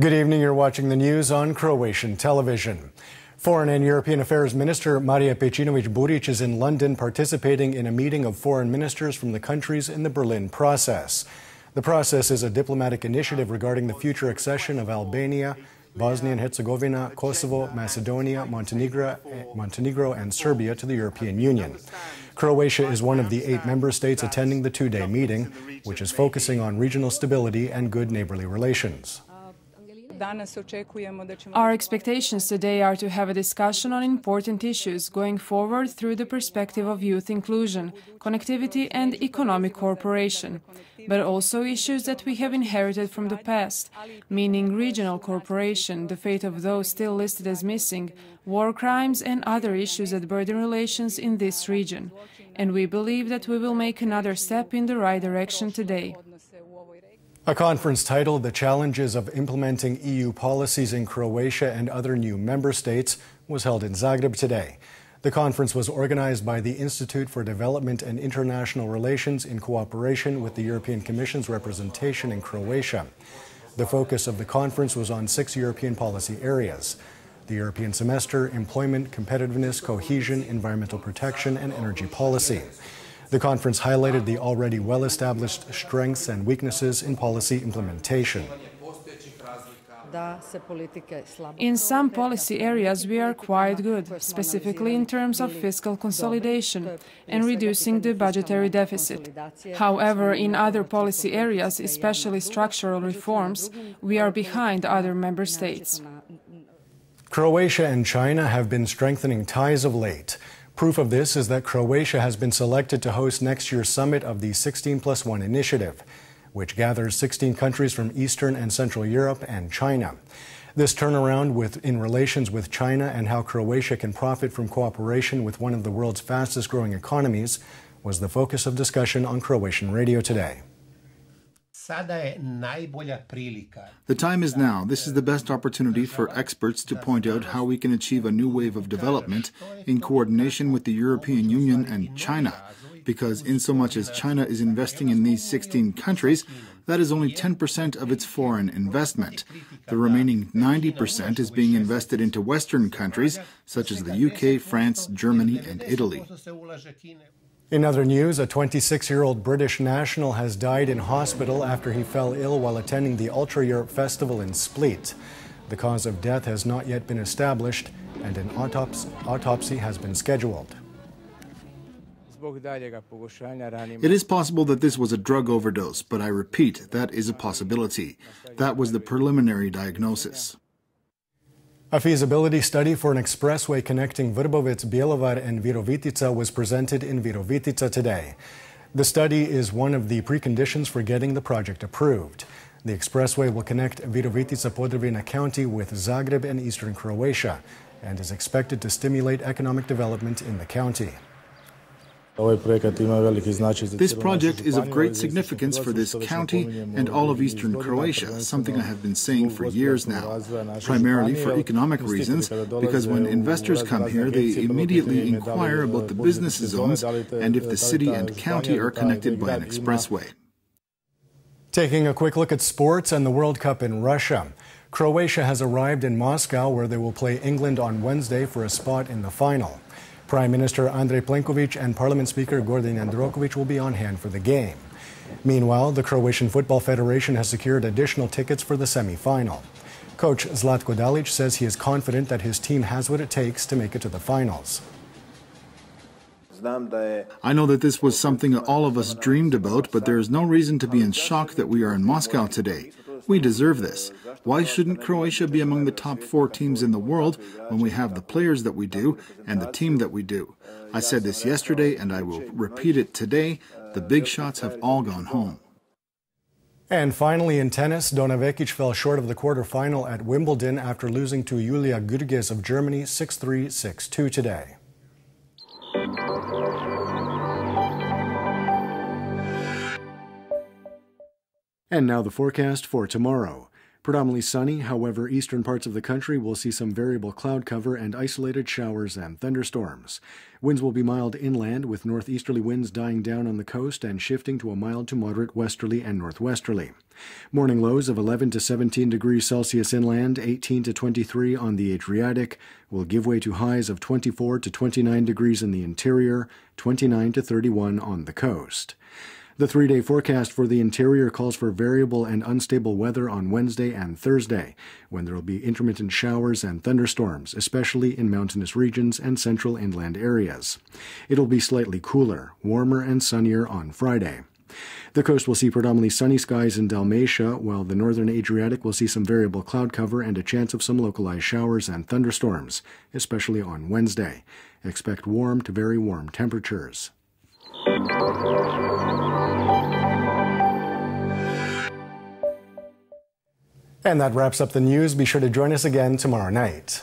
Good evening. You're watching the news on Croatian television. Foreign and European Affairs Minister Marija Pejčinović-Burić is in London participating in a meeting of foreign ministers from the countries in the Berlin process. The process is a diplomatic initiative regarding the future accession of Albania, Bosnia and Herzegovina, Kosovo, Macedonia, Montenegro and Serbia to the European Union. Croatia is one of the 8 member states attending the two-day meeting, which is focusing on regional stability and good neighborly relations. Our expectations today are to have a discussion on important issues going forward through the perspective of youth inclusion, connectivity and economic cooperation, but also issues that we have inherited from the past, meaning regional cooperation, the fate of those still listed as missing, war crimes and other issues that burden relations in this region. And we believe that we will make another step in the right direction today. A conference titled "The Challenges of Implementing EU Policies in Croatia and Other New Member States" was held in Zagreb today. The conference was organized by the Institute for Development and International Relations in cooperation with the European Commission's representation in Croatia. The focus of the conference was on 6 European policy areas: the European semester, employment, competitiveness, cohesion, environmental protection, and energy policy. The conference highlighted the already well-established strengths and weaknesses in policy implementation. In some policy areas we are quite good, specifically in terms of fiscal consolidation and reducing the budgetary deficit. However, in other policy areas, especially structural reforms, we are behind other member states. Croatia and China have been strengthening ties of late. Proof of this is that Croatia has been selected to host next year's summit of the 16+1 initiative, which gathers 16 countries from Eastern and Central Europe and China. This turnaround in relations with China and how Croatia can profit from cooperation with one of the world's fastest-growing economies was the focus of discussion on Croatian radio today. The time is now. This is the best opportunity for experts to point out how we can achieve a new wave of development in coordination with the European Union and China, because insomuch as China is investing in these 16 countries, that is only 10% of its foreign investment. The remaining 90% is being invested into Western countries, such as the UK, France, Germany, and Italy. In other news, a 26-year-old British national has died in hospital after he fell ill while attending the Ultra Europe Festival in Split. The cause of death has not yet been established, and an autopsy has been scheduled. It is possible that this was a drug overdose, but I repeat, that is a possibility. That was the preliminary diagnosis. A feasibility study for an expressway connecting Vrbovec, Bjelovar and Virovitica was presented in Virovitica today. The study is one of the preconditions for getting the project approved. The expressway will connect Virovitica-Podravina County with Zagreb and eastern Croatia and is expected to stimulate economic development in the county. This project is of great significance for this county and all of eastern Croatia, something I have been saying for years now, primarily for economic reasons, because when investors come here, they immediately inquire about the business zones and if the city and county are connected by an expressway. Taking a quick look at sports and the World Cup in Russia. Croatia has arrived in Moscow, where they will play England on Wednesday for a spot in the final. Prime Minister Andrej Plenković and Parliament Speaker Gordan Jandroković will be on hand for the game. Meanwhile, the Croatian Football Federation has secured additional tickets for the semi-final. Coach Zlatko Dalić says he is confident that his team has what it takes to make it to the finals. I know that this was something all of us dreamed about, but there is no reason to be in shock that we are in Moscow today. We deserve this. Why shouldn't Croatia be among the top 4 teams in the world when we have the players that we do and the team that we do? I said this yesterday and I will repeat it today. The big shots have all gone home. And finally in tennis, Dona Vekic fell short of the quarterfinal at Wimbledon after losing to Julia Gürges of Germany 6-3, 6-2 today. And now the forecast for tomorrow. Predominantly sunny, however, eastern parts of the country will see some variable cloud cover and isolated showers and thunderstorms. Winds will be mild inland, with northeasterly winds dying down on the coast and shifting to a mild to moderate westerly and northwesterly. Morning lows of 11 to 17 degrees Celsius inland, 18 to 23 on the Adriatic, will give way to highs of 24 to 29 degrees in the interior, 29 to 31 on the coast. The three-day forecast for the interior calls for variable and unstable weather on Wednesday and Thursday, when there will be intermittent showers and thunderstorms, especially in mountainous regions and central inland areas. It'll be slightly cooler, warmer and sunnier on Friday. The coast will see predominantly sunny skies in Dalmatia, while the northern Adriatic will see some variable cloud cover and a chance of some localized showers and thunderstorms, especially on Wednesday. Expect warm to very warm temperatures. And that wraps up the news. Be sure to join us again tomorrow night.